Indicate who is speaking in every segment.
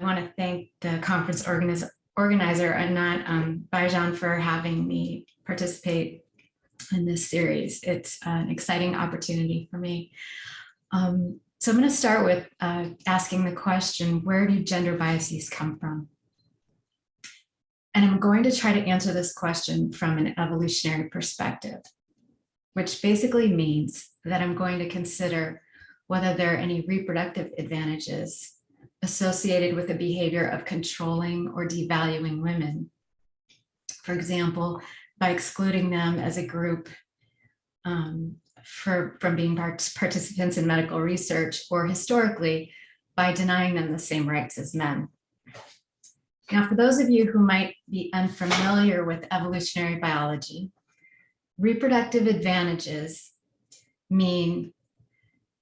Speaker 1: want to thank the conference organizer, Anat Baijan, for having me participate in this series. It's an exciting opportunity for me. So I'm going to start with asking the question, where do gender biases come from? And I'm going to try to answer this question from an evolutionary perspective, which basically means that I'm going to consider whether there are any reproductive advantages associated with the behavior of controlling or devaluing women. For example, by excluding them as a group from being participants in medical research, or historically, by denying them the same rights as men. Now, for those of you who might be unfamiliar with evolutionary biology, reproductive advantages mean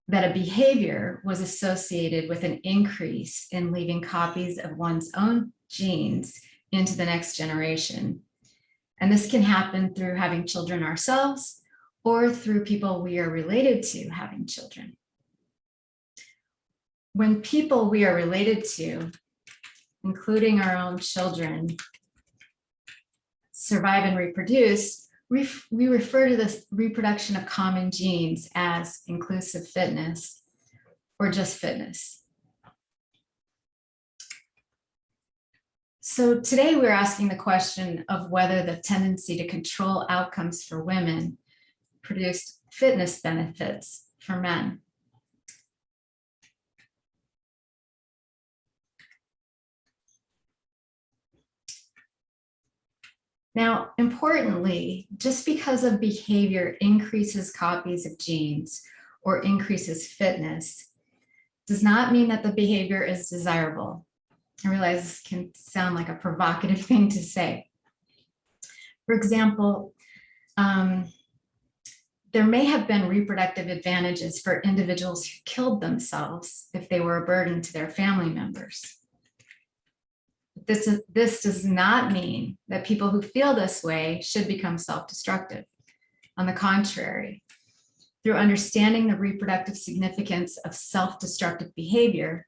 Speaker 1: that a behavior was associated with an increase in leaving copies of one's own genes into the next generation. And this can happen through having children ourselves or through people we are related to having children. When people we are related to, including our own children, survive and reproduce, we refer to this reproduction of common genes as inclusive fitness or just fitness. So today we're asking the question of whether the tendency to control outcomes for women produced fitness benefits for men. Now, importantly, just because a behavior increases copies of genes or increases fitness does not mean that the behavior is desirable. I realize this can sound like a provocative thing to say. For example, there may have been reproductive advantages for individuals who killed themselves if they were a burden to their family members. This does not mean that people who feel this way should become self-destructive. On the contrary, through understanding the reproductive significance of self-destructive behavior,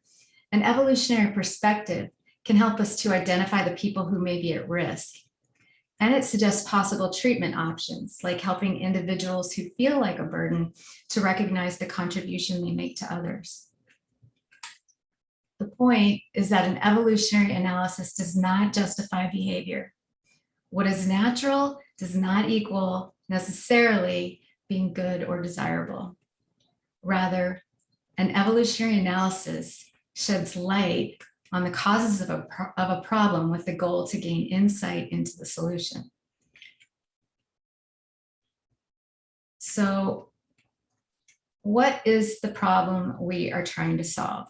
Speaker 1: an evolutionary perspective can help us to identify the people who may be at risk. And it suggests possible treatment options, like helping individuals who feel like a burden to recognize the contribution they make to others. The point is that an evolutionary analysis does not justify behavior. What is natural does not equal necessarily being good or desirable. Rather, an evolutionary analysis sheds light on the causes of a problem with the goal to gain insight into the solution. So, what is the problem we are trying to solve?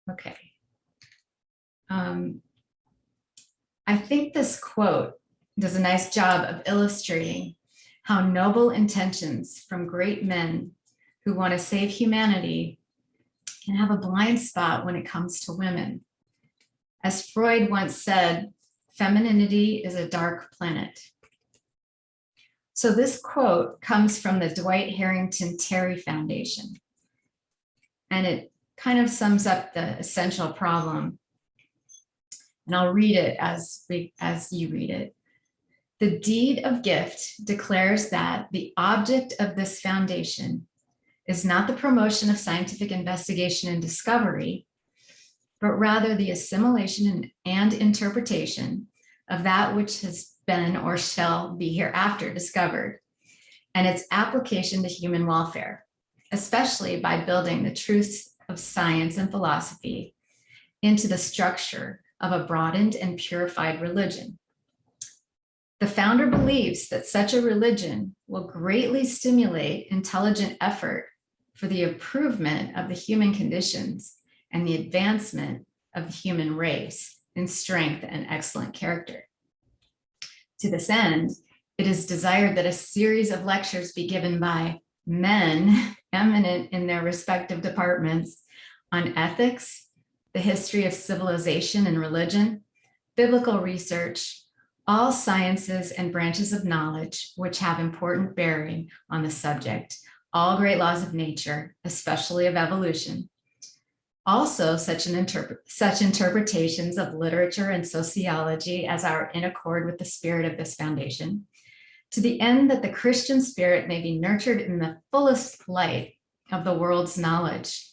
Speaker 1: Okay. I think this quote does a nice job of illustrating how noble intentions from great men who want to save humanity can have a blind spot when it comes to women. As Freud once said, femininity is a dark planet. So this quote comes from the Dwight Harrington Terry Foundation, and it kind of sums up the essential problem. And I'll read it as you read it. The deed of gift declares that the object of this foundation is not the promotion of scientific investigation and discovery, but rather the assimilation and interpretation of that which has been or shall be hereafter discovered, and its application to human welfare, especially by building the truths of science and philosophy into the structure of a broadened and purified religion. The founder believes that such a religion will greatly stimulate intelligent effort for the improvement of the human conditions and the advancement of the human race in strength and excellent character. To this end, it is desired that a series of lectures be given by men eminent in their respective departments on ethics, the history of civilization and religion, biblical research, all sciences and branches of knowledge which have important bearing on the subject, all great laws of nature, especially of evolution, Also, such interpretations of literature and sociology as are in accord with the spirit of this foundation, to the end that the Christian spirit may be nurtured in the fullest light of the world's knowledge,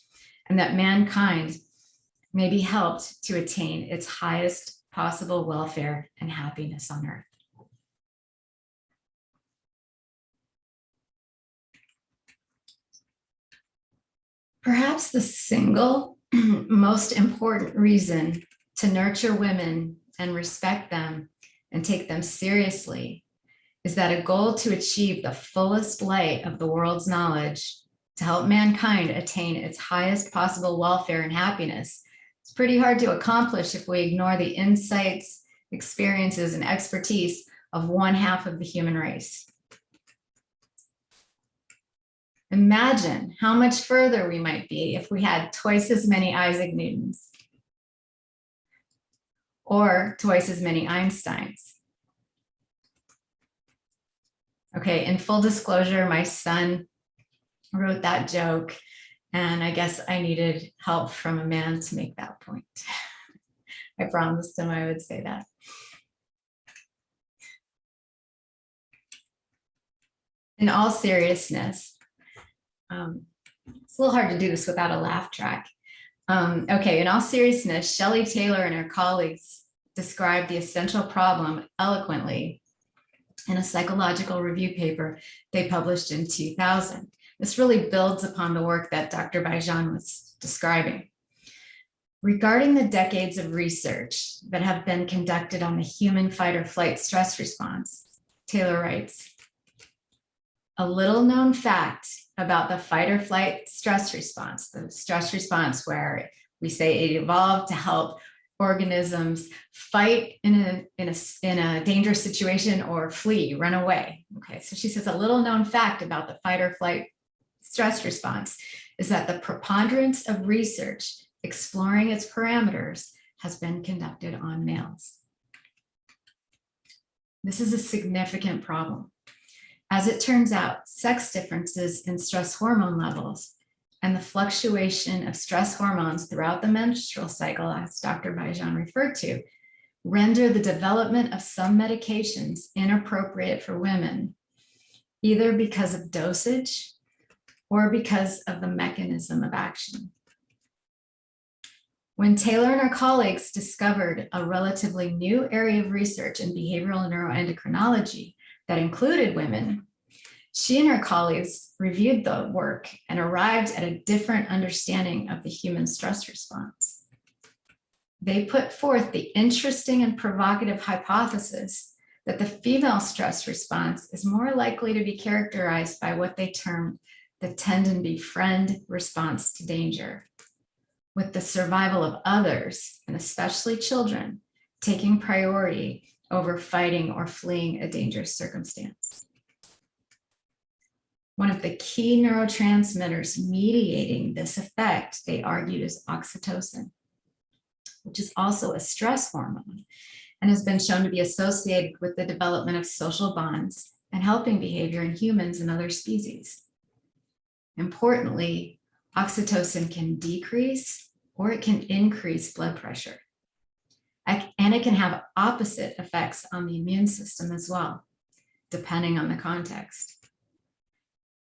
Speaker 1: and that mankind may be helped to attain its highest possible welfare and happiness on earth. Perhaps the single most important reason to nurture women and respect them and take them seriously is that a goal to achieve the fullest light of the world's knowledge to help mankind attain its highest possible welfare and happiness. It's pretty hard to accomplish if we ignore the insights, experiences, and expertise of one half of the human race. Imagine how much further we might be if we had twice as many Isaac Newtons or twice as many Einsteins. Okay, in full disclosure, my son wrote that joke, and I guess I needed help from a man to make that point. I promised him I would say that. In all seriousness, it's a little hard to do this without a laugh track. Okay, in all seriousness, Shelley Taylor and her colleagues described the essential problem eloquently in a psychological review paper they published in 2000. This really builds upon the work that Dr. Baijan was describing. Regarding the decades of research that have been conducted on the human fight or flight stress response, Taylor writes, a little known fact about the fight or flight stress response, the stress response where we say it evolved to help organisms fight in a dangerous situation or flee, run away. Okay, so she says a little known fact about the fight or flight stress response is that the preponderance of research exploring its parameters has been conducted on males. This is a significant problem. As it turns out, sex differences in stress hormone levels and the fluctuation of stress hormones throughout the menstrual cycle, as Dr. Baijan referred to, render the development of some medications inappropriate for women, either because of dosage or because of the mechanism of action. When Taylor and her colleagues discovered a relatively new area of research in behavioral neuroendocrinology that included women, she and her colleagues reviewed the work and arrived at a different understanding of the human stress response. They put forth the interesting and provocative hypothesis that the female stress response is more likely to be characterized by what they termed the tend and befriend response to danger, with the survival of others, and especially children, taking priority over fighting or fleeing a dangerous circumstance. One of the key neurotransmitters mediating this effect, they argued, is oxytocin, which is also a stress hormone and has been shown to be associated with the development of social bonds and helping behavior in humans and other species. Importantly, oxytocin can decrease or it can increase blood pressure. And it can have opposite effects on the immune system as well, depending on the context.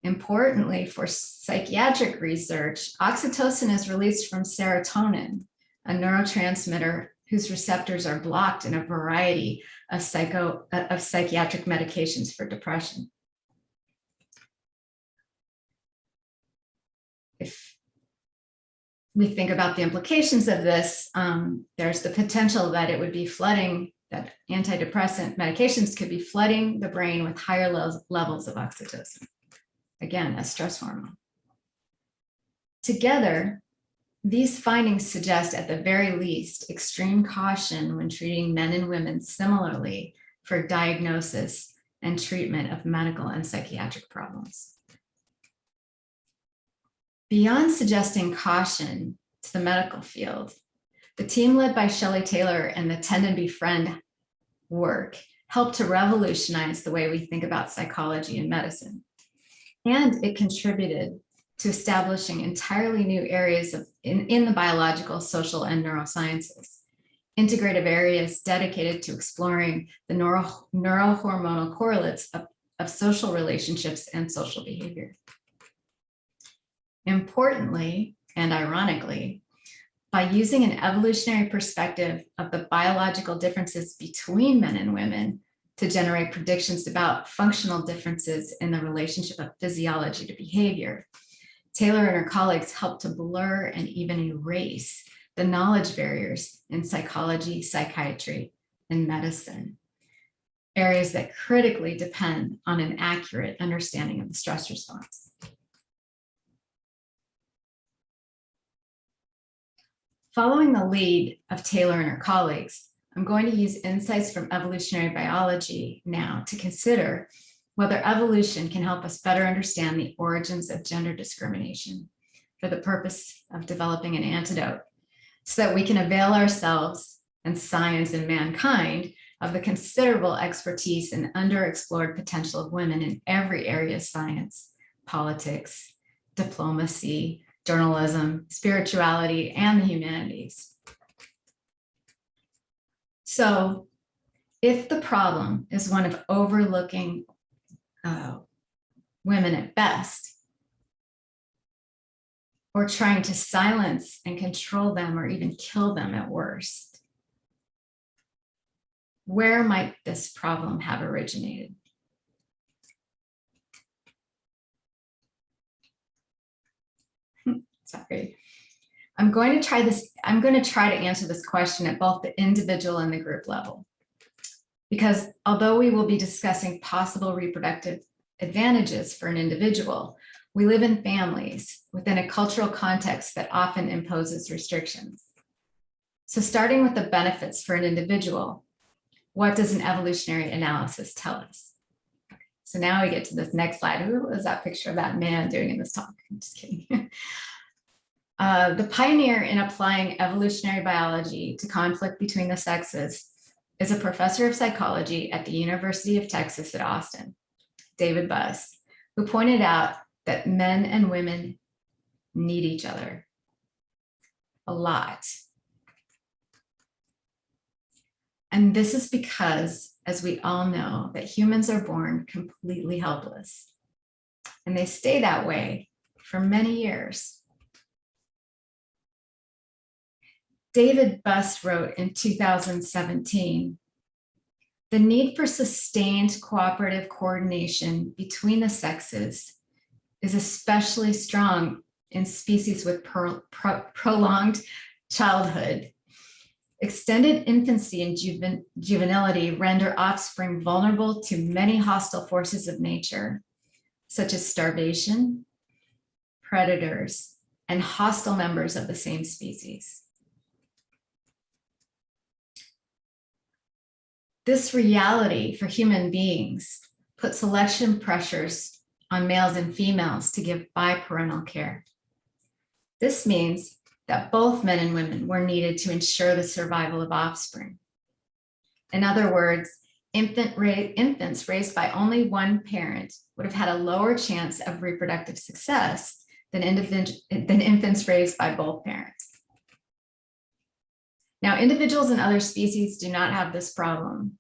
Speaker 1: Importantly, for psychiatric research, oxytocin is released from serotonin, a neurotransmitter whose receptors are blocked in a variety of psychiatric medications for depression. If we think about the implications of this, there's the potential that it would be flooding, that antidepressant medications could be flooding the brain with higher levels of oxytocin. Again, a stress hormone. Together, these findings suggest, at the very least, extreme caution when treating men and women similarly for diagnosis and treatment of medical and psychiatric problems. Beyond suggesting caution to the medical field, the team led by Shelley Taylor and the Tend and Befriend work helped to revolutionize the way we think about psychology and medicine. And it contributed to establishing entirely new areas of in the biological, social, and neurosciences. Integrative areas dedicated to exploring the neurohormonal correlates of social relationships and social behavior. Importantly, and ironically, by using an evolutionary perspective of the biological differences between men and women to generate predictions about functional differences in the relationship of physiology to behavior, Taylor and her colleagues helped to blur and even erase the knowledge barriers in psychology, psychiatry, and medicine, areas that critically depend on an accurate understanding of the stress response. Following the lead of Taylor and her colleagues, I'm going to use insights from evolutionary biology now to consider whether evolution can help us better understand the origins of gender discrimination for the purpose of developing an antidote so that we can avail ourselves and science and mankind of the considerable expertise and underexplored potential of women in every area of science, politics, diplomacy, journalism, spirituality, and the humanities. So if the problem is one of overlooking women at best, or trying to silence and control them or even kill them at worst, where might this problem have originated? Sorry. I'm going to try to answer this question at both the individual and the group level. Because although we will be discussing possible reproductive advantages for an individual, we live in families within a cultural context that often imposes restrictions. So starting with the benefits for an individual, what does an evolutionary analysis tell us? So now we get to this next slide. Who was that picture of that man doing in this talk? I'm just kidding. The pioneer in applying evolutionary biology to conflict between the sexes is a professor of psychology at the University of Texas at Austin, David Buss, who pointed out that men and women need each other a lot. And this is because, as we all know, that humans are born completely helpless, and they stay that way for many years. David Buss wrote in 2017, the need for sustained cooperative coordination between the sexes is especially strong in species with prolonged childhood. Extended infancy and juvenility render offspring vulnerable to many hostile forces of nature, such as starvation, predators, and hostile members of the same species. This reality for human beings puts selection pressures on males and females to give biparental care. This means that both men and women were needed to ensure the survival of offspring. In other words, infants raised by only one parent would have had a lower chance of reproductive success than infants raised by both parents. Now, individuals in other species do not have this problem.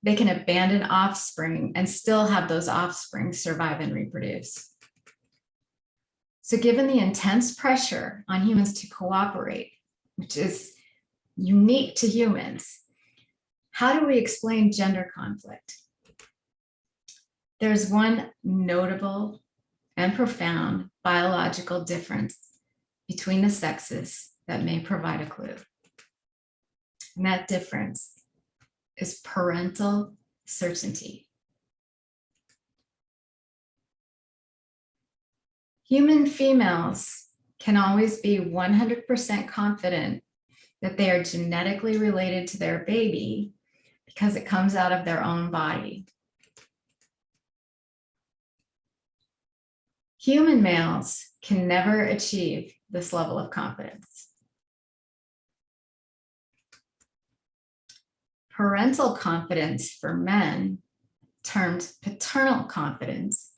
Speaker 1: They can abandon offspring and still have those offspring survive and reproduce. So given the intense pressure on humans to cooperate, which is unique to humans, how do we explain gender conflict? There's one notable and profound biological difference between the sexes that may provide a clue. And that difference is parental certainty. Human females can always be 100% confident that they are genetically related to their baby because it comes out of their own body. Human males can never achieve this level of confidence. Parental confidence for men, termed paternal confidence,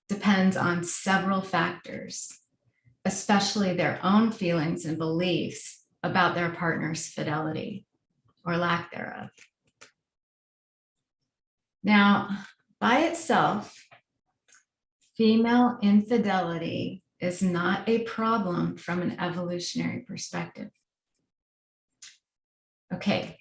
Speaker 1: depends on several factors, especially their own feelings and beliefs about their partner's fidelity or lack thereof. Now, by itself, female infidelity is not a problem from an evolutionary perspective. Okay,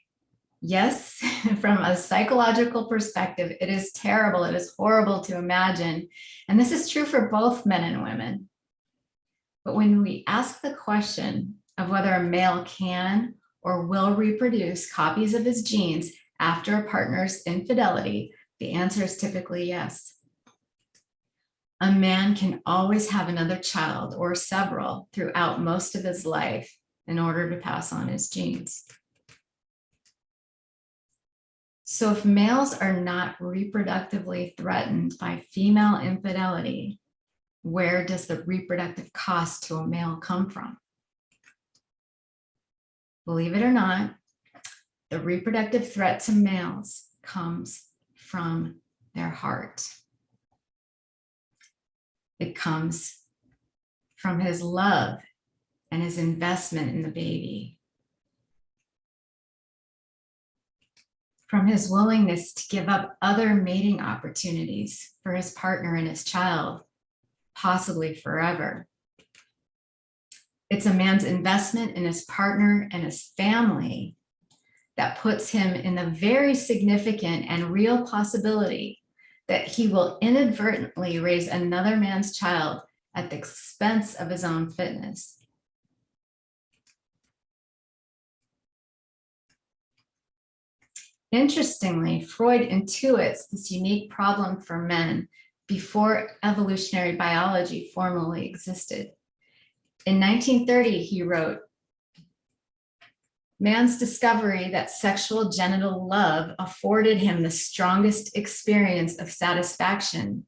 Speaker 1: yes, from a psychological perspective, it is terrible, it is horrible to imagine, and this is true for both men and women. But when we ask the question of whether a male can or will reproduce copies of his genes after a partner's infidelity, the answer is typically yes. A man can always have another child or several throughout most of his life in order to pass on his genes. So if males are not reproductively threatened by female infidelity, where does the reproductive cost to a male come from? Believe it or not, the reproductive threat to males comes from their heart. It comes from his love and his investment in the baby, from his willingness to give up other mating opportunities for his partner and his child, possibly forever. It's a man's investment in his partner and his family that puts him in the very significant and real possibility that he will inadvertently raise another man's child at the expense of his own fitness. Interestingly, Freud intuits this unique problem for men before evolutionary biology formally existed. In 1930, he wrote, "Man's discovery that sexual genital love afforded him the strongest experience of satisfaction,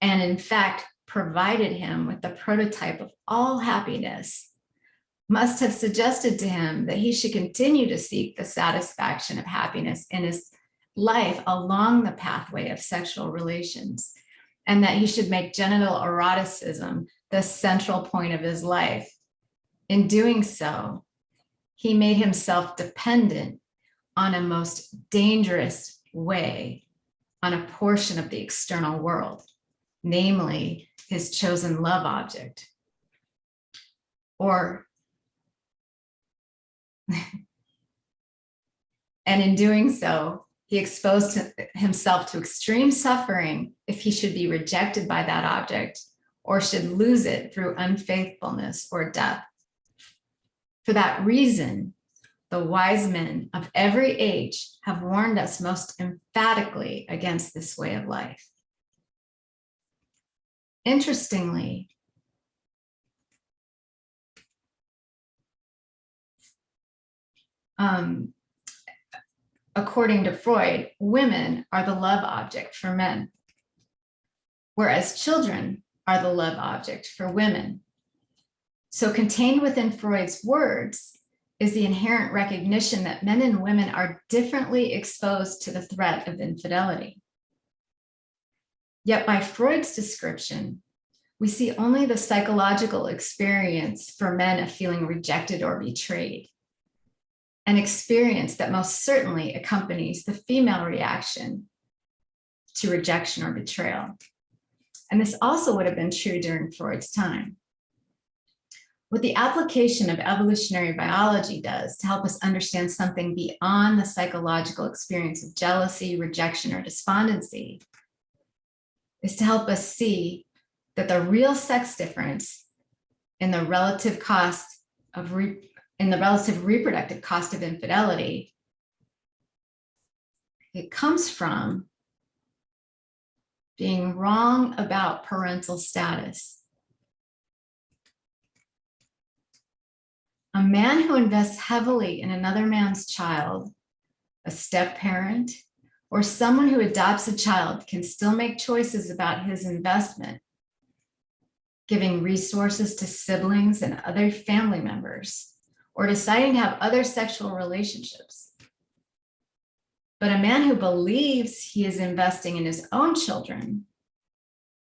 Speaker 1: and in fact provided him with the prototype of all happiness, must have suggested to him that he should continue to seek the satisfaction of happiness in his life along the pathway of sexual relations, and that he should make genital eroticism the central point of his life. In doing so, he made himself dependent on a most dangerous way on a portion of the external world, namely his chosen love object." And in doing so, he exposed himself to extreme suffering if he should be rejected by that object or should lose it through unfaithfulness or death. For that reason, the wise men of every age have warned us most emphatically against this way of life. Interestingly, according to Freud, women are the love object for men, whereas children are the love object for women. So contained within Freud's words is the inherent recognition that men and women are differently exposed to the threat of infidelity. Yet by Freud's description, we see only the psychological experience for men of feeling rejected or betrayed, an experience that most certainly accompanies the female reaction to rejection or betrayal. And this also would have been true during Freud's time. What the application of evolutionary biology does to help us understand something beyond the psychological experience of jealousy, rejection, or despondency is to help us see that the real sex difference in the relative reproductive cost of infidelity, it comes from being wrong about parental status. A man who invests heavily in another man's child, a step parent, or someone who adopts a child can still make choices about his investment, giving resources to siblings and other family members, or deciding to have other sexual relationships. But a man who believes he is investing in his own children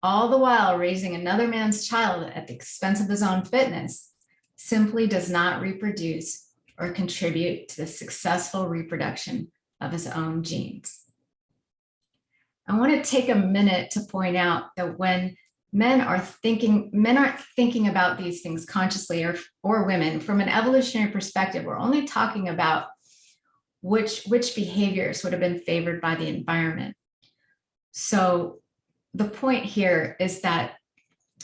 Speaker 1: all the while raising another man's child at the expense of his own fitness, simply does not reproduce or contribute to the successful reproduction of his own genes. I want to take a minute to point out that when men aren't thinking about these things consciously, or women, from an evolutionary perspective, we're only talking about which behaviors would have been favored by the environment. So the point here is that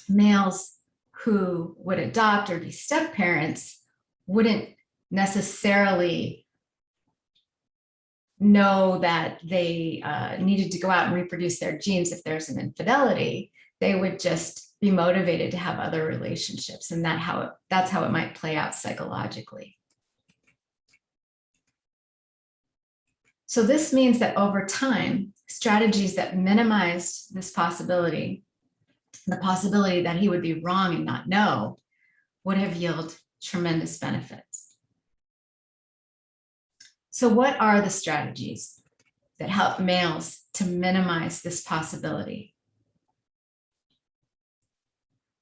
Speaker 1: males who would adopt or be step parents wouldn't necessarily know that they needed to go out and reproduce their genes if there's an infidelity. They would just be motivated to have other relationships, and that's how it might play out psychologically. So this means that over time, strategies that minimized this possibility, the possibility that he would be wrong and not know, would have yielded tremendous benefits. So what are the strategies that help males to minimize this possibility?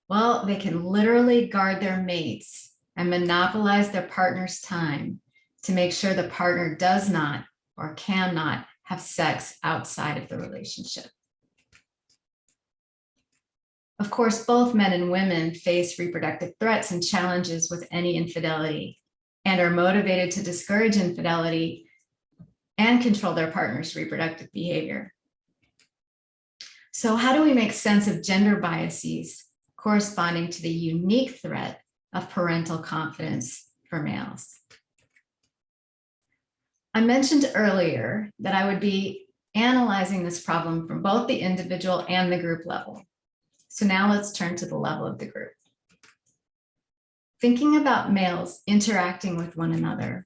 Speaker 1: Well, they can literally guard their mates and monopolize their partner's time to make sure the partner does not or cannot have sex outside of the relationship. Of course, both men and women face reproductive threats and challenges with any infidelity, and are motivated to discourage infidelity and control their partner's reproductive behavior. So how do we make sense of gender biases corresponding to the unique threat of parental confidence for males? I mentioned earlier that I would be analyzing this problem from both the individual and the group level. So now let's turn to the level of the group. Thinking about males interacting with one another,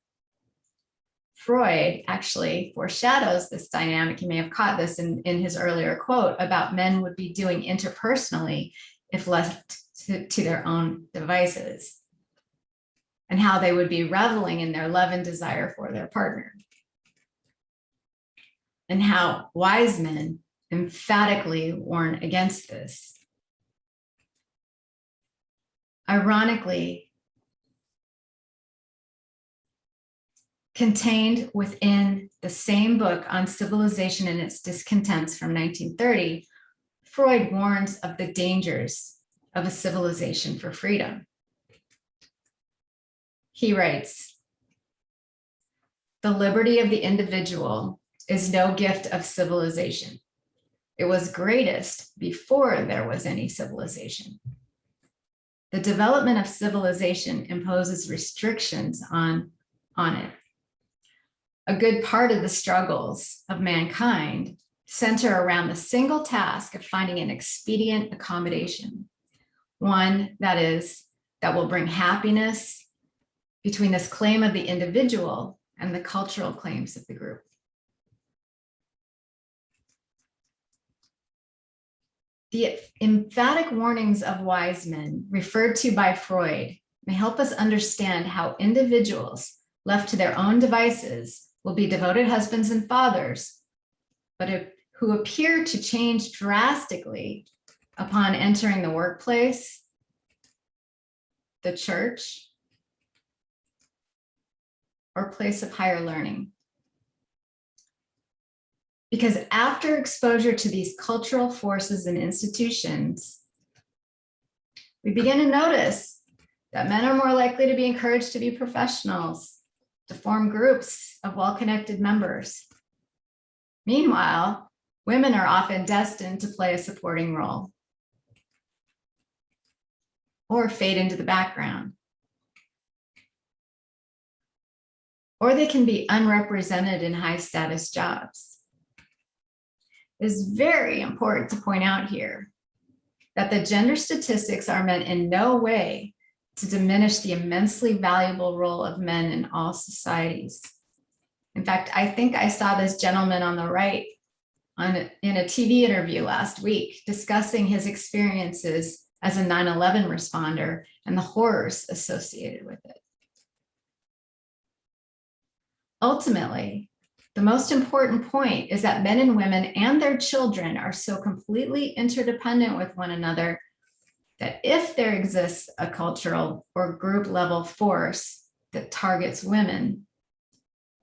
Speaker 1: Freud actually foreshadows this dynamic. You may have caught this in his earlier quote about men would be doing interpersonally if left to their own devices, and how they would be reveling in their love and desire for their partner, and how wise men emphatically warn against this. Ironically, contained within the same book on civilization and its discontents from 1930, Freud warns of the dangers of a civilization for freedom. He writes, "The liberty of the individual is no gift of civilization. It was greatest before there was any civilization. The development of civilization imposes restrictions on it. A good part of the struggles of mankind center around the single task of finding an expedient accommodation, one that will bring happiness between this claim of the individual and the cultural claims of the group." The emphatic warnings of wise men referred to by Freud may help us understand how individuals left to their own devices will be devoted husbands and fathers, but who appear to change drastically upon entering the workplace, the church, or place of higher learning. Because after exposure to these cultural forces and institutions, we begin to notice that men are more likely to be encouraged to be professionals, to form groups of well-connected members. Meanwhile, women are often destined to play a supporting role or fade into the background. Or they can be unrepresented in high-status jobs. It is very important to point out here that the gender statistics are meant in no way to diminish the immensely valuable role of men in all societies. In fact, I think I saw this gentleman on the right in a TV interview last week discussing his experiences as a 9/11 responder and the horrors associated with it. Ultimately, The most important point is that men and women and their children are so completely interdependent with one another that if there exists a cultural or group level force that targets women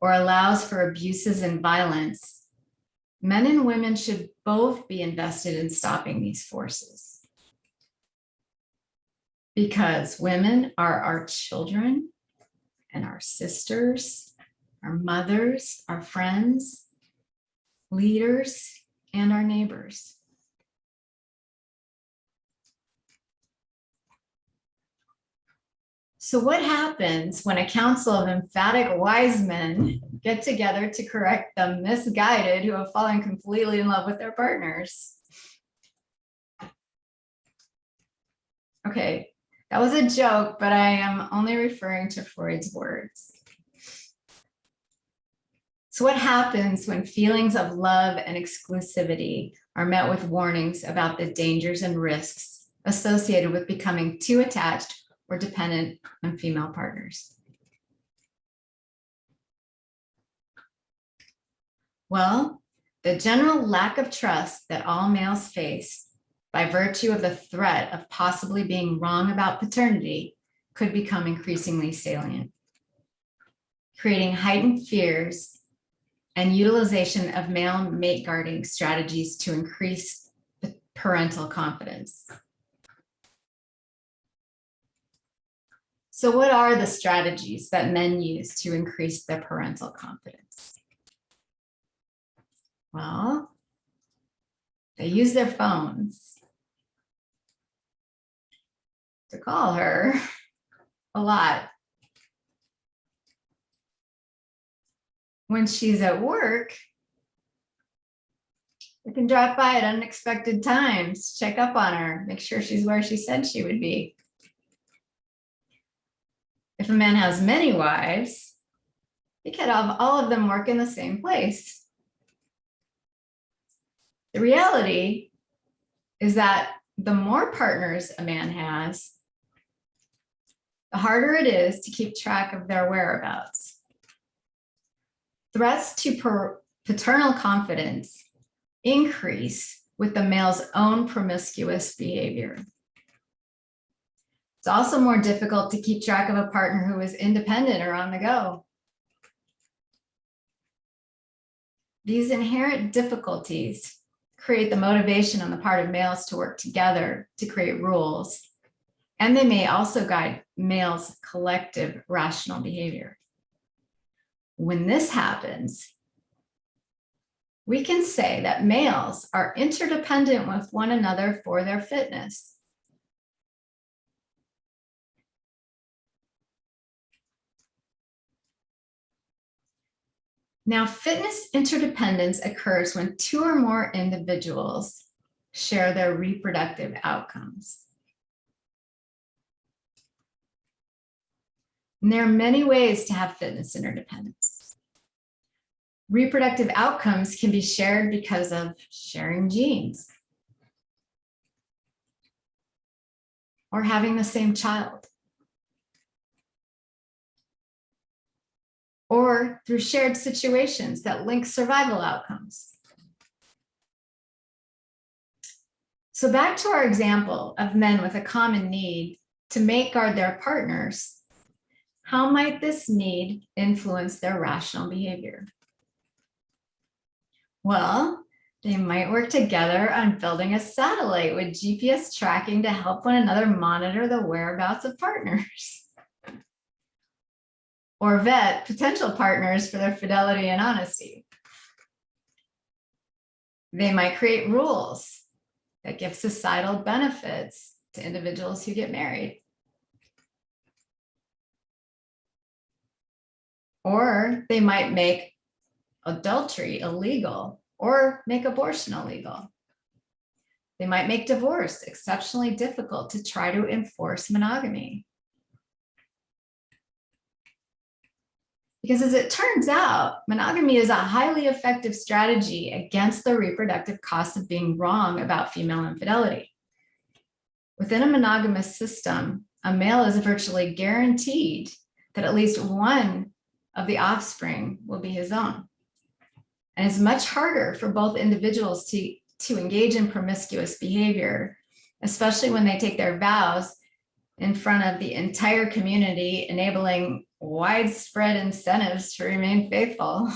Speaker 1: or allows for abuses and violence, men and women should both be invested in stopping these forces. Because women are our children and our sisters, our mothers, our friends, leaders, and our neighbors. So what happens when a council of emphatic wise men get together to correct the misguided who have fallen completely in love with their partners? Okay, that was a joke, but I am only referring to Freud's words. So what happens when feelings of love and exclusivity are met with warnings about the dangers and risks associated with becoming too attached or dependent on female partners? Well, the general lack of trust that all males face by virtue of the threat of possibly being wrong about paternity could become increasingly salient, creating heightened fears and utilization of male mate guarding strategies to increase parental confidence. So what are the strategies that men use to increase their parental confidence? Well, they use their phones to call her a lot. When she's at work, they can drop by at unexpected times, check up on her, make sure she's where she said she would be. If a man has many wives, he could have all of them work in the same place. The reality is that the more partners a man has, the harder it is to keep track of their whereabouts. Threats to paternal confidence increase with the male's own promiscuous behavior. It's also more difficult to keep track of a partner who is independent or on the go. These inherent difficulties create the motivation on the part of males to work together to create rules, and they may also guide males' collective rational behavior. When this happens, we can say that males are interdependent with one another for their fitness. Now, fitness interdependence occurs when two or more individuals share their reproductive outcomes. And there are many ways to have fitness interdependence. Reproductive outcomes can be shared because of sharing genes or having the same child, or through shared situations that link survival outcomes. So back to our example of men with a common need to mate guard their partners, how might this need influence their rational behavior? Well, they might work together on building a satellite with GPS tracking to help one another monitor the whereabouts of partners, or vet potential partners for their fidelity and honesty. They might create rules that give societal benefits to individuals who get married. Or they might make adultery illegal or make abortion illegal. They might make divorce exceptionally difficult to try to enforce monogamy. Because as it turns out, monogamy is a highly effective strategy against the reproductive costs of being wrong about female infidelity. Within a monogamous system, a male is virtually guaranteed that at least one of the offspring will be his own. and it's much harder for both individuals to engage in promiscuous behavior, especially when they take their vows in front of the entire community, enabling widespread incentives to remain faithful.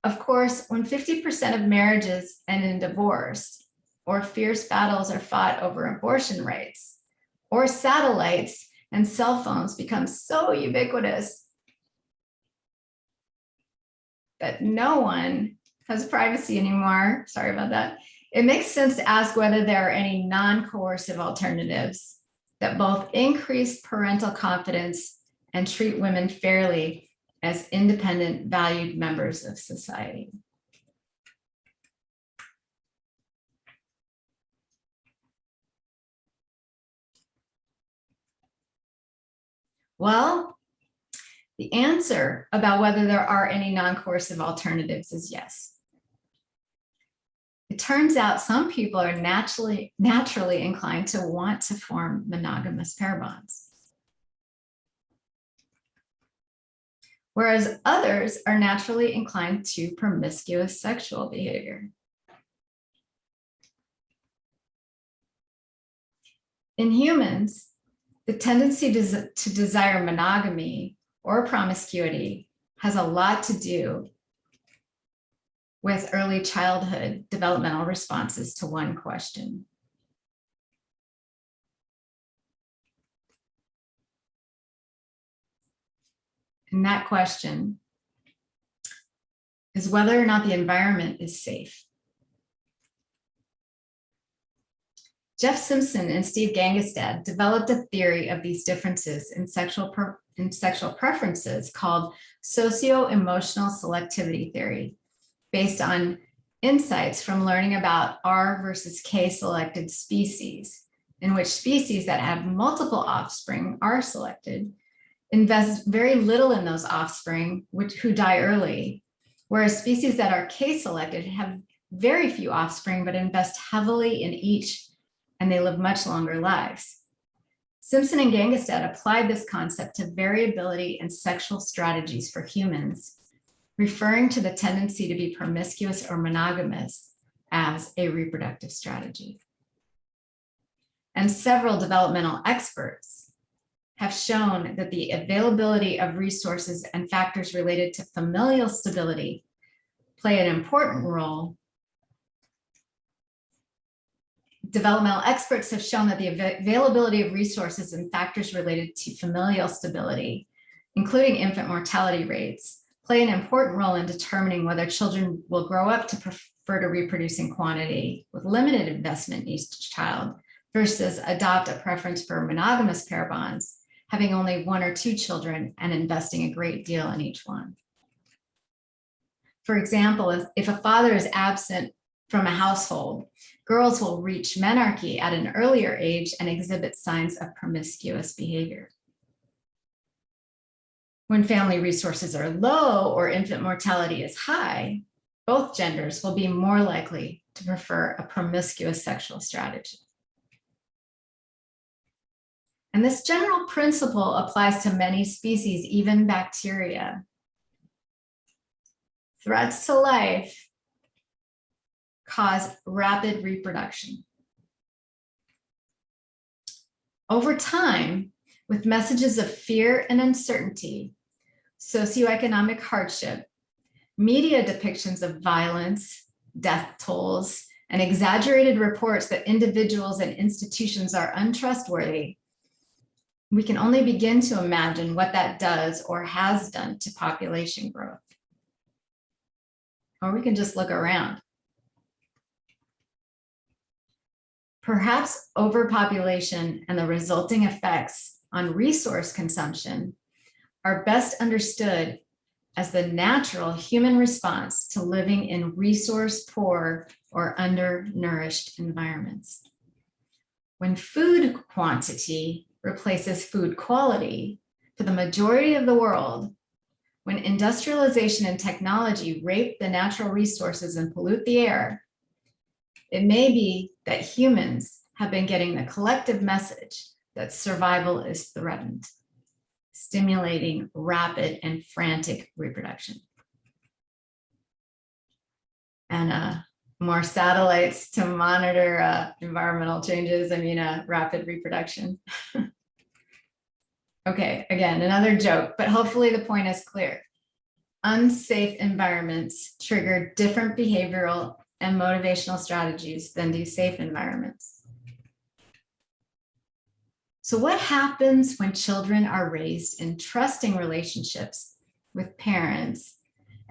Speaker 1: Of course, when 50% of marriages end in divorce, or fierce battles are fought over abortion rights, or satellites and cell phones become so ubiquitous that no one has privacy anymore, sorry about that, it makes sense to ask whether there are any non-coercive alternatives that both increase parental confidence and treat women fairly as independent, valued members of society. Well, the answer about whether there are any non-coercive alternatives is yes. It turns out some people are naturally inclined to want to form monogamous pair bonds, whereas others are naturally inclined to promiscuous sexual behavior. In humans, the tendency to desire monogamy or promiscuity has a lot to do with early childhood developmental responses to one question. And that question is whether or not the environment is safe. Jeff Simpson and Steve Gangestad developed a theory of these differences in sexual preferences called socio-emotional selectivity theory, based on insights from learning about R versus K selected species, in which species that have multiple offspring are selected, invest very little in those offspring who die early, whereas species that are K selected have very few offspring but invest heavily in each, and they live much longer lives. Simpson and Gangestad applied this concept to variability in sexual strategies for humans, referring to the tendency to be promiscuous or monogamous as a reproductive strategy. And several developmental experts have shown that the availability of resources and factors related to familial stability play an important role. Developmental experts have shown that the availability of resources and factors related to familial stability, including infant mortality rates, play an important role in determining whether children will grow up to prefer to reproduce in quantity with limited investment in each child versus adopt a preference for monogamous pair bonds, having only one or two children and investing a great deal in each one. For example, if a father is absent from a household, girls will reach menarche at an earlier age and exhibit signs of promiscuous behavior. When family resources are low or infant mortality is high, both genders will be more likely to prefer a promiscuous sexual strategy. And this general principle applies to many species, even bacteria. Threats to life cause rapid reproduction. Over time, with messages of fear and uncertainty, socioeconomic hardship, media depictions of violence, death tolls, and exaggerated reports that individuals and institutions are untrustworthy, we can only begin to imagine what that does or has done to population growth. Or we can just look around. Perhaps overpopulation and the resulting effects on resource consumption are best understood as the natural human response to living in resource-poor or undernourished environments. When food quantity replaces food quality for the majority of the world, when industrialization and technology rape the natural resources and pollute the air, it may be that humans have been getting the collective message that survival is threatened. stimulating rapid and frantic reproduction. And more satellites to monitor environmental changes, rapid reproduction. Okay, again, another joke, but hopefully the point is clear. Unsafe environments trigger different behavioral and motivational strategies than do safe environments. So what happens when children are raised in trusting relationships with parents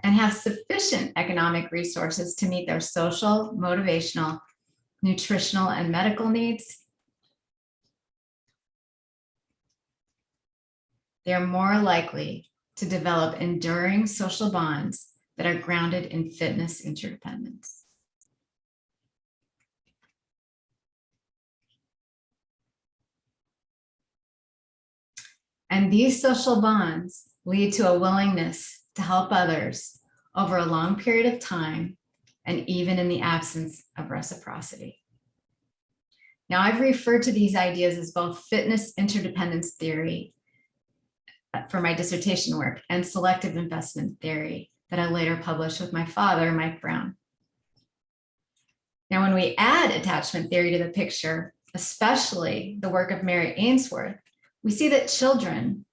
Speaker 1: and have sufficient economic resources to meet their social, motivational, nutritional, and medical needs? They're more likely to develop enduring social bonds that are grounded in fitness interdependence. And these social bonds lead to a willingness to help others over a long period of time, and even in the absence of reciprocity. Now, I've referred to these ideas as both fitness interdependence theory for my dissertation work and selective investment theory that I later published with my father, Mike Brown. Now, when we add attachment theory to the picture, especially the work of Mary Ainsworth, we see that children,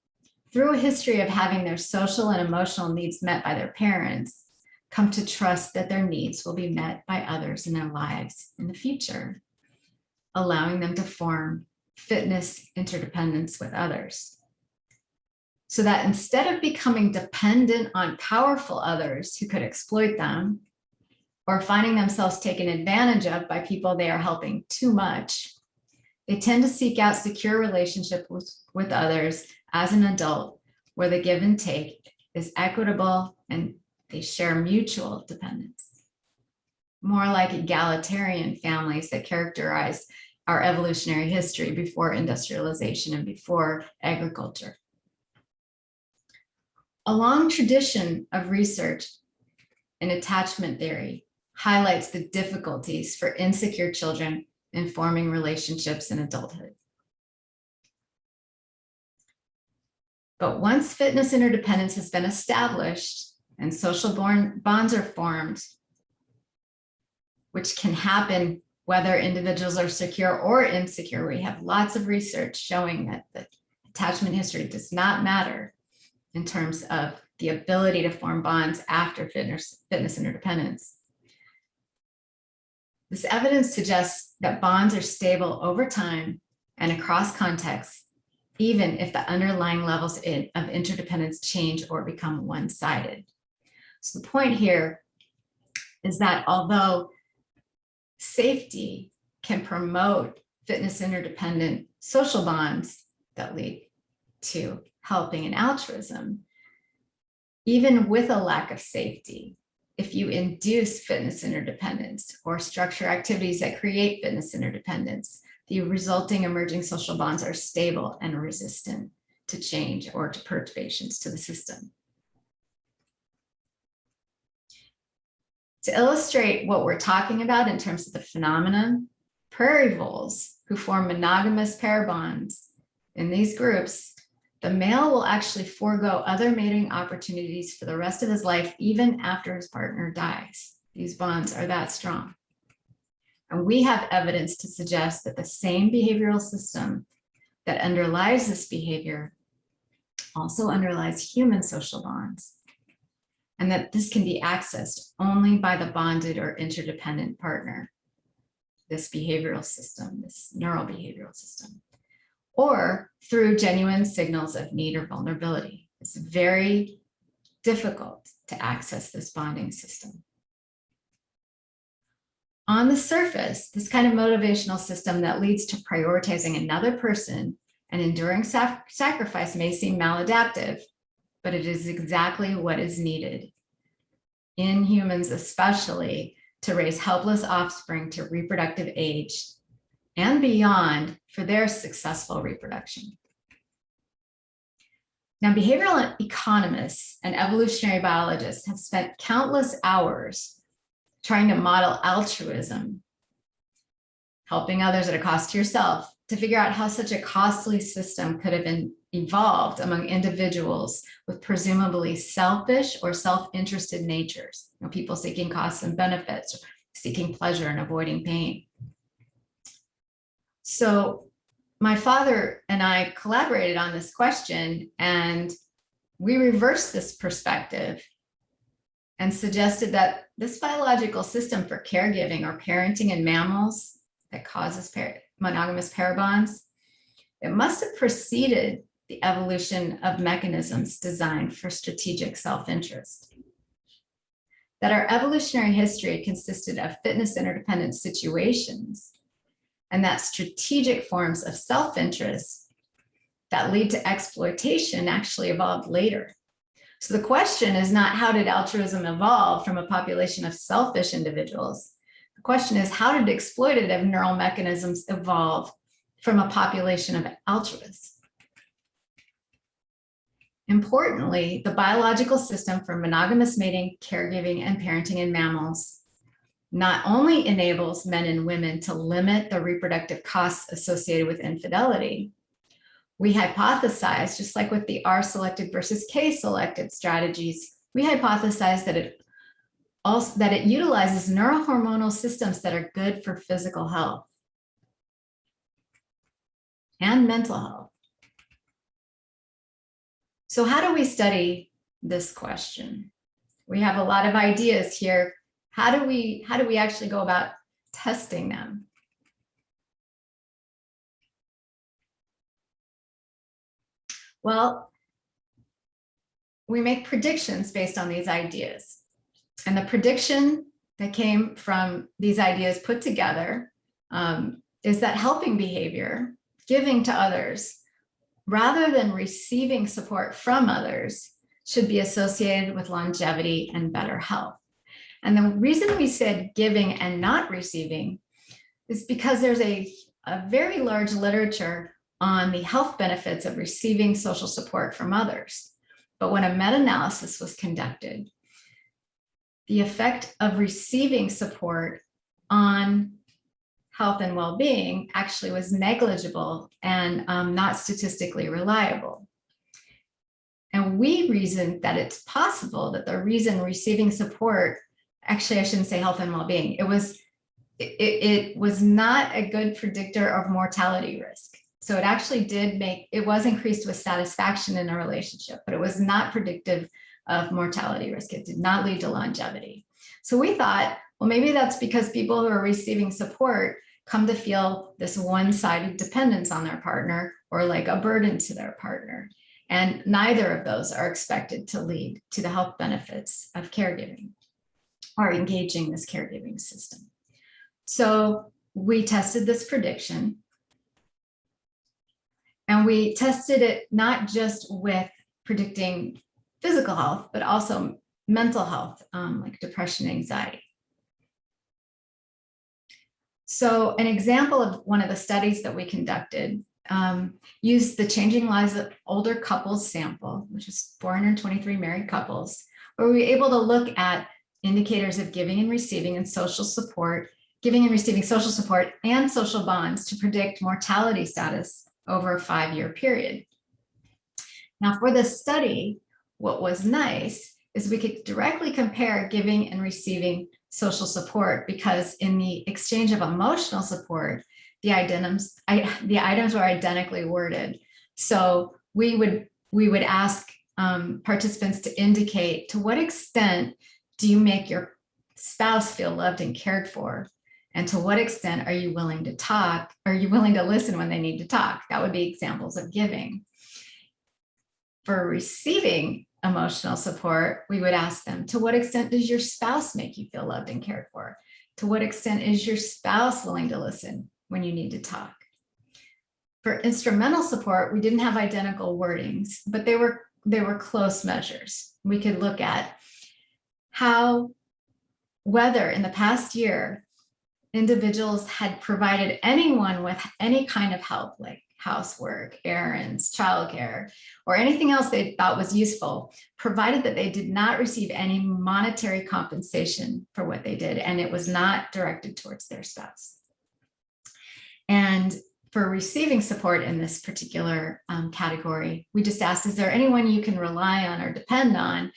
Speaker 1: through a history of having their social and emotional needs met by their parents, come to trust that their needs will be met by others in their lives in the future, allowing them to form fitness interdependence with others. So that instead of becoming dependent on powerful others who could exploit them, or finding themselves taken advantage of by people they are helping too much, they tend to seek out secure relationships with others as an adult, where the give and take is equitable and they share mutual dependence. More like egalitarian families that characterize our evolutionary history before industrialization and before agriculture. A long tradition of research in attachment theory highlights the difficulties for insecure children in forming relationships in adulthood. But once fitness interdependence has been established and social bonds are formed, which can happen whether individuals are secure or insecure, we have lots of research showing that the attachment history does not matter in terms of the ability to form bonds after fitness interdependence. This evidence suggests that bonds are stable over time and across contexts, even if the underlying levels of interdependence change or become one-sided. So the point here is that although safety can promote fitness interdependent social bonds that lead to helping and altruism, even with a lack of safety, if you induce fitness interdependence or structure activities that create fitness interdependence, the resulting emerging social bonds are stable and resistant to change or to perturbations to the system. To illustrate what we're talking about in terms of the phenomenon, prairie voles who form monogamous pair bonds in these groups, the male will actually forego other mating opportunities for the rest of his life, even after his partner dies. These bonds are that strong. And we have evidence to suggest that the same behavioral system that underlies this behavior also underlies human social bonds, and that this can be accessed only by the bonded or interdependent partner, this behavioral system, this neural behavioral system, or through genuine signals of need or vulnerability. It's very difficult to access this bonding system. On the surface, this kind of motivational system that leads to prioritizing another person and enduring sacrifice may seem maladaptive, but it is exactly what is needed in humans, especially to raise helpless offspring to reproductive age and beyond for their successful reproduction. Now, behavioral economists and evolutionary biologists have spent countless hours trying to model altruism, helping others at a cost to yourself, to figure out how such a costly system could have been evolved among individuals with presumably selfish or self-interested natures, people seeking costs and benefits, seeking pleasure and avoiding pain. So my father and I collaborated on this question, and we reversed this perspective and suggested that this biological system for caregiving or parenting in mammals that causes monogamous pair bonds, it must have preceded the evolution of mechanisms designed for strategic self-interest. That our evolutionary history consisted of fitness interdependent situations, and that strategic forms of self-interest that lead to exploitation actually evolved later. So the question is not how did altruism evolve from a population of selfish individuals? The question is how did exploitative neural mechanisms evolve from a population of altruists? Importantly, the biological system for monogamous mating, caregiving, and parenting in mammals not only enables men and women to limit the reproductive costs associated with infidelity, we hypothesize, just like with the R-selected versus K-selected strategies, we hypothesize that it utilizes neurohormonal systems that are good for physical health and mental health. So how do we study this question? We have a lot of ideas here. How do we actually go about testing them? Well, we make predictions based on these ideas. And the prediction that came from these ideas put together is that helping behavior, giving to others, rather than receiving support from others, should be associated with longevity and better health. And the reason we said giving and not receiving is because there's a very large literature on the health benefits of receiving social support from others. But when a meta-analysis was conducted, the effect of receiving support on health and well-being actually was negligible and not statistically reliable. And we reasoned that it's possible that the reason receiving support, actually I shouldn't say health and well-being, it was not a good predictor of mortality risk. So it actually it was increased with satisfaction in a relationship, but it was not predictive of mortality risk. It did not lead to longevity. So we thought, well, maybe that's because people who are receiving support come to feel this one-sided dependence on their partner or like a burden to their partner. And neither of those are expected to lead to the health benefits of caregiving or engaging this caregiving system. So we tested this prediction, and we tested it not just with predicting physical health, but also mental health, like depression, anxiety. So an example of one of the studies that we conducted used the Changing Lives of Older Couples sample, which is 423 married couples, where we were able to look at indicators of giving and receiving and social support, giving and receiving social support and social bonds to predict mortality status over a 5-year period. Now for this study, what was nice is we could directly compare giving and receiving social support, because in the exchange of emotional support, the items were identically worded. So we would ask participants to indicate to what extent do you make your spouse feel loved and cared for, and to what extent are you willing to talk? Are you willing to listen when they need to talk? That would be examples of giving. For receiving emotional support, we would ask them, to what extent does your spouse make you feel loved and cared for? To what extent is your spouse willing to listen when you need to talk? For instrumental support, we didn't have identical wordings, but they were close measures. We could look at whether in the past year, individuals had provided anyone with any kind of help, like housework, errands, childcare, or anything else they thought was useful, provided that they did not receive any monetary compensation for what they did, and it was not directed towards their spouse. And for receiving support in this particular category, we just asked, is there anyone you can rely on or depend on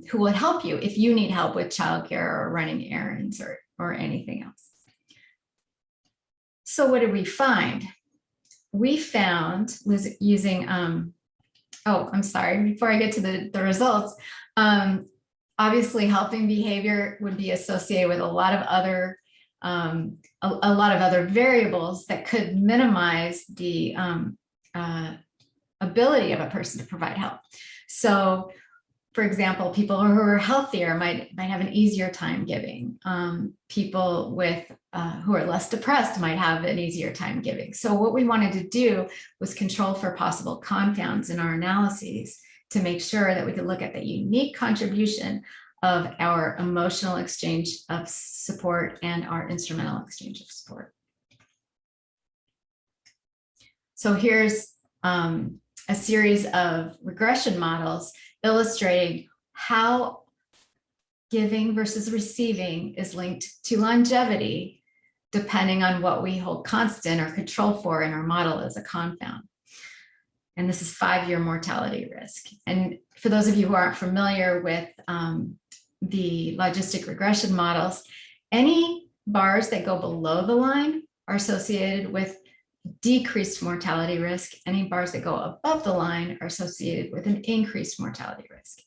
Speaker 1: who will help you if you need help with childcare or running errands or anything else? So what did we find? We found was using, oh, I'm sorry, before I get to the results, obviously helping behavior would be associated with a lot of other variables that could minimize the ability of a person to provide help. So, for example, people who are healthier might have an easier time giving. People with who are less depressed might have an easier time giving. So what we wanted to do was control for possible confounds in our analyses to make sure that we could look at the unique contribution of our emotional exchange of support and our instrumental exchange of support. So here's a series of regression models illustrating how giving versus receiving is linked to longevity, depending on what we hold constant or control for in our model as a confound. And this is 5-year mortality risk. And for those of you who aren't familiar with the logistic regression models, any bars that go below the line are associated with decreased mortality risk. Any bars that go above the line are associated with an increased mortality risk.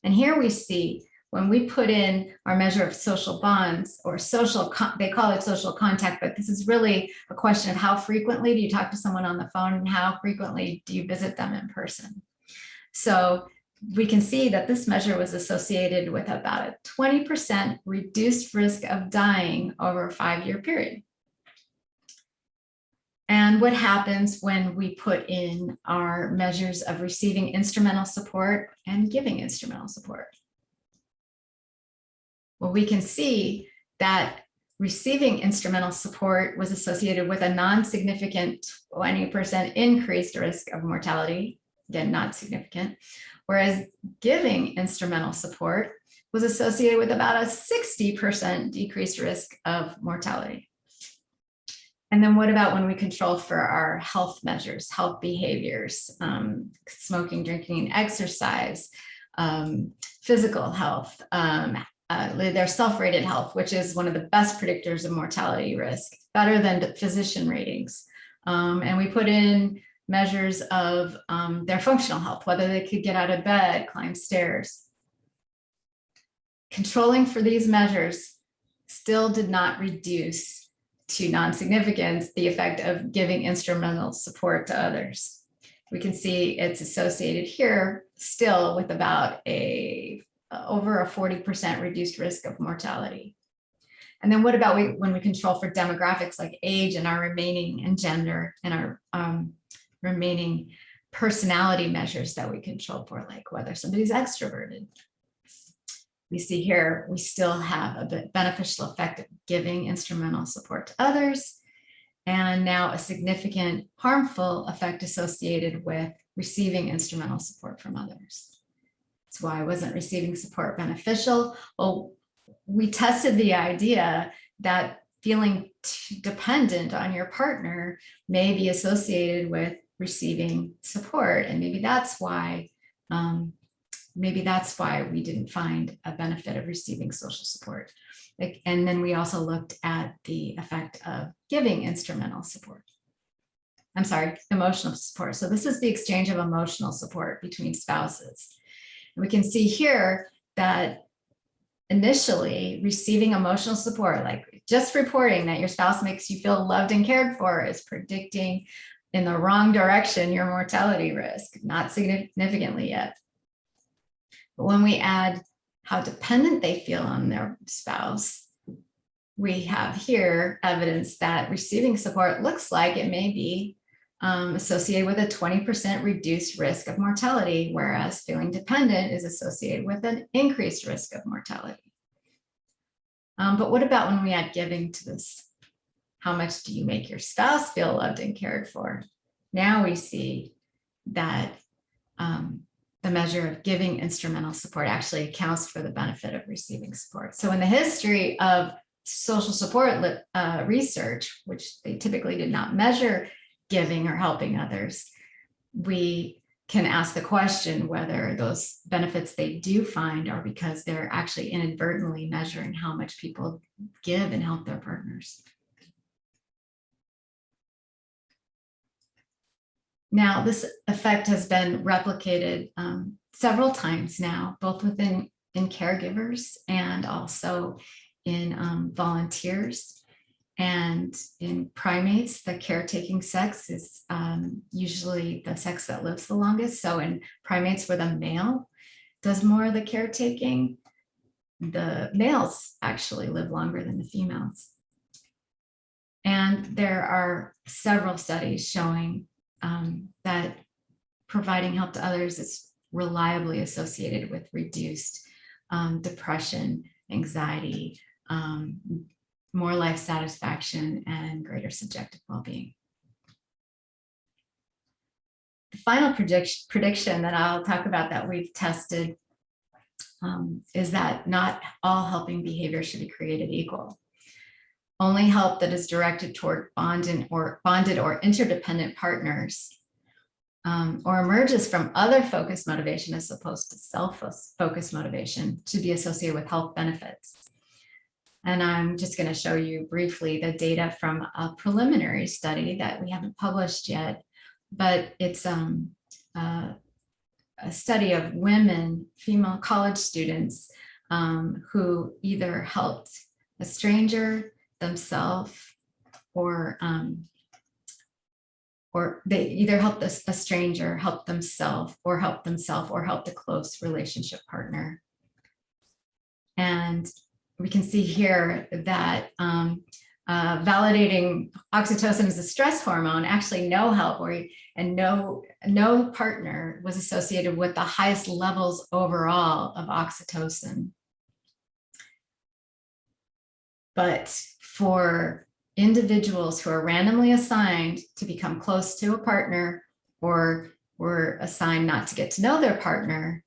Speaker 1: And here we see when we put in our measure of social bonds or social, they call it social contact, but this is really a question of how frequently do you talk to someone on the phone and how frequently do you visit them in person. So we can see that this measure was associated with about a 20% reduced risk of dying over a 5-year period. And what happens when we put in our measures of receiving instrumental support and giving instrumental support? Well, we can see that receiving instrumental support was associated with a non-significant 20% increased risk of mortality, again, not significant, whereas giving instrumental support was associated with about a 60% decreased risk of mortality. And then what about when we control for our health measures, health behaviors, smoking, drinking, and exercise, physical health, their self-rated health, which is one of the best predictors of mortality risk, better than physician ratings. And we put in measures of their functional health, whether they could get out of bed, climb stairs. Controlling for these measures still did not reduce to non-significance the effect of giving instrumental support to others. We can see it's associated here still with about over a 40% reduced risk of mortality. And then what about when we control for demographics like age and our remaining and gender and our remaining personality measures that we control for, like whether somebody's extroverted? We see here, we still have a beneficial effect of giving instrumental support to others, and now a significant harmful effect associated with receiving instrumental support from others. That's why wasn't receiving support beneficial? Well, we tested the idea that feeling dependent on your partner may be associated with receiving support, and maybe that's why we didn't find a benefit of receiving social support. And then we also looked at the effect of giving instrumental support. I'm sorry, emotional support. So this is the exchange of emotional support between spouses. And we can see here that initially receiving emotional support, like just reporting that your spouse makes you feel loved and cared for, is predicting in the wrong direction your mortality risk, not significantly yet. But when we add how dependent they feel on their spouse, we have here evidence that receiving support looks like it may be associated with a 20% reduced risk of mortality, whereas feeling dependent is associated with an increased risk of mortality. But what about when we add giving to this? How much do you make your spouse feel loved and cared for? Now we see that the measure of giving instrumental support actually accounts for the benefit of receiving support. So in the history of social support research, which they typically did not measure giving or helping others, we can ask the question whether those benefits they do find are because they're actually inadvertently measuring how much people give and help their partners. Now, this effect has been replicated several times now, both within caregivers and also in volunteers. And in primates, the caretaking sex is usually the sex that lives the longest. So in primates where the male does more of the caretaking, the males actually live longer than the females. And there are several studies showing that providing help to others is reliably associated with reduced depression, anxiety, more life satisfaction, and greater subjective well-being. The final prediction that I'll talk about that we've tested is that not all helping behavior should be created equal. Only help that is directed toward bonded or interdependent partners or emerges from other focused motivation as opposed to self-focused motivation should be associated with health benefits. And I'm just going to show you briefly the data from a preliminary study that we haven't published yet, but it's a study of women, female college students who either helped a stranger, themselves, or they either helped a stranger, helped themselves, or helped a close relationship partner. And we can see here that validating oxytocin as a stress hormone, actually no help and no partner was associated with the highest levels overall of oxytocin. But for individuals who are randomly assigned to become close to a partner or were assigned not to get to know their partner,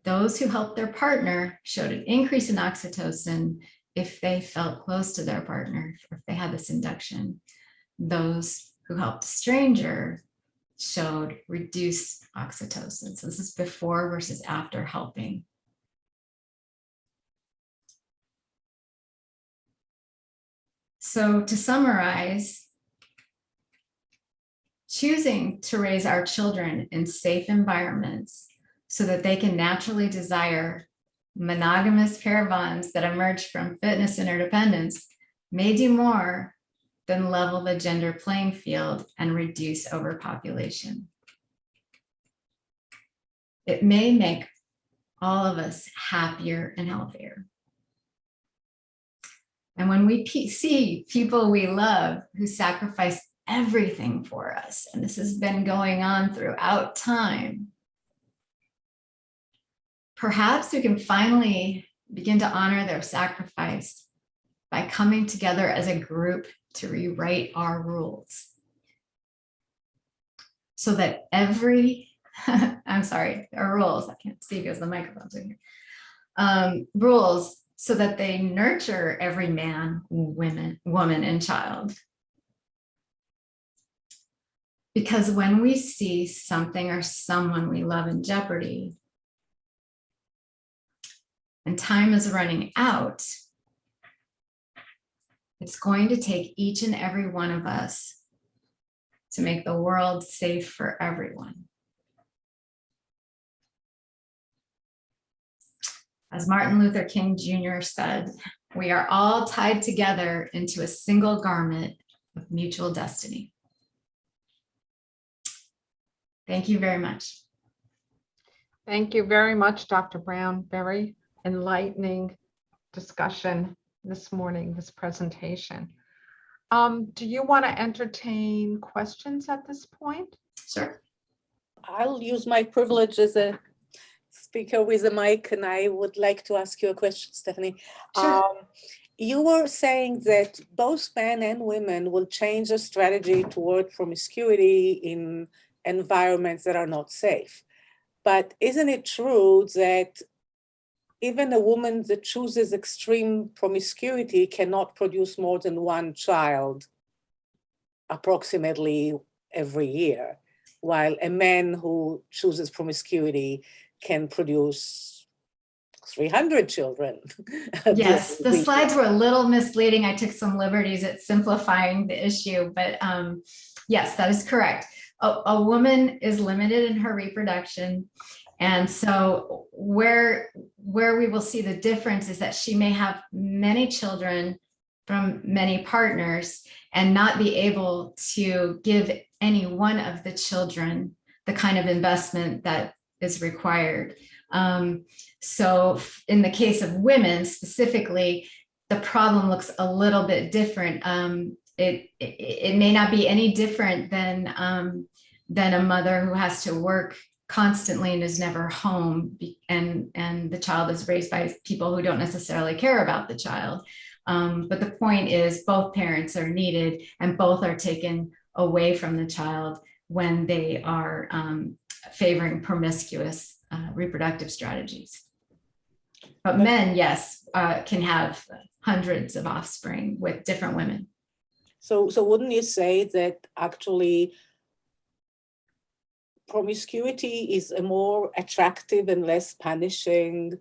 Speaker 1: those who helped their partner showed an increase in oxytocin if they felt close to their partner, or if they had this induction. Those who helped a stranger showed reduced oxytocin. So this is before versus after helping. So to summarize, choosing to raise our children in safe environments so that they can naturally desire monogamous pair bonds that emerge from fitness interdependence may do more than level the gender playing field and reduce overpopulation. It may make all of us happier and healthier. And when we see people we love who sacrifice everything for us, and this has been going on throughout time, perhaps we can finally begin to honor their sacrifice by coming together as a group to rewrite our rules. So that I'm sorry, our rules, I can't see because the microphone's in here. Rules so that they nurture every man, woman, and child. Because when we see something or someone we love in jeopardy, and time is running out, it's going to take each and every one of us to make the world safe for everyone. As Martin Luther King Jr. said, we are all tied together into a single garment of mutual destiny. Thank you very much.
Speaker 2: Thank you very much, Dr. Brown. Very enlightening discussion this morning, this presentation. Do you want to entertain questions at this point?
Speaker 1: Sure.
Speaker 3: I'll use my privilege as a speaker with a mic, and I would like to ask you a question, Stephanie.
Speaker 1: Sure.
Speaker 3: You were saying that both men and women will change their strategy toward promiscuity in environments that are not safe. But isn't it true that even a woman that chooses extreme promiscuity cannot produce more than one child approximately every year, while a man who chooses promiscuity can produce 300 children.
Speaker 1: Yes, the slides were a little misleading. I took some liberties at simplifying the issue, but yes, that is correct. A woman is limited in her reproduction. And so where we will see the difference is that she may have many children from many partners and not be able to give any one of the children the kind of investment that is required. So in the case of women specifically, the problem looks a little bit different. It may not be any different than a mother who has to work constantly and is never home, and the child is raised by people who don't necessarily care about the child. But the point is both parents are needed and both are taken away from the child when they are favoring promiscuous reproductive strategies. But men, yes, can have hundreds of offspring with different women.
Speaker 3: So wouldn't you say that actually promiscuity is a more attractive and less punishing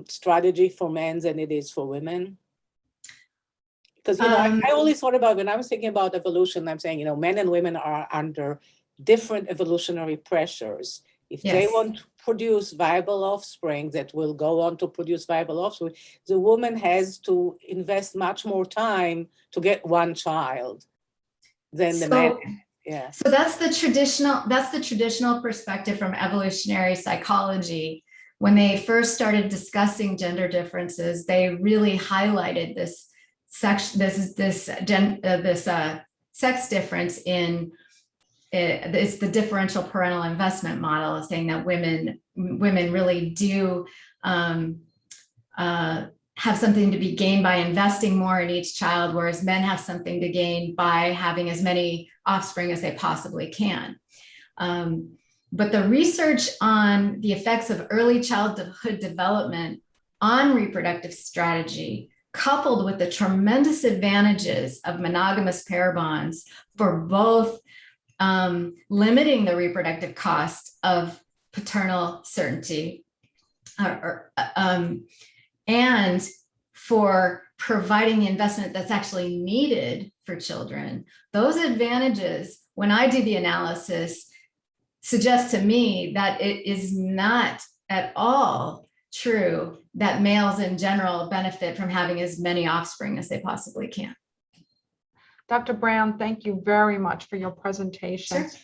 Speaker 3: strategy for men than it is for women? Because, I always thought about, when I was thinking about evolution, I'm saying, men and women are under different evolutionary pressures. If they want to produce viable offspring that will go on to produce viable offspring, the woman has to invest much more time to get one child than the man. Yeah.
Speaker 1: So that's the traditional perspective from evolutionary psychology. When they first started discussing gender differences, they really highlighted this sex difference in it's the differential parental investment model, saying that women really do have something to be gained by investing more in each child, whereas men have something to gain by having as many offspring as they possibly can. But the research on the effects of early childhood development on reproductive strategy, coupled with the tremendous advantages of monogamous pair bonds for both limiting the reproductive cost of paternal certainty and for providing the investment that's actually needed for children, those advantages, when I do the analysis, suggest to me that it is not at all true that males in general benefit from having as many offspring as they possibly can.
Speaker 2: Dr. Brown, thank you very much for your presentation.
Speaker 1: Sure.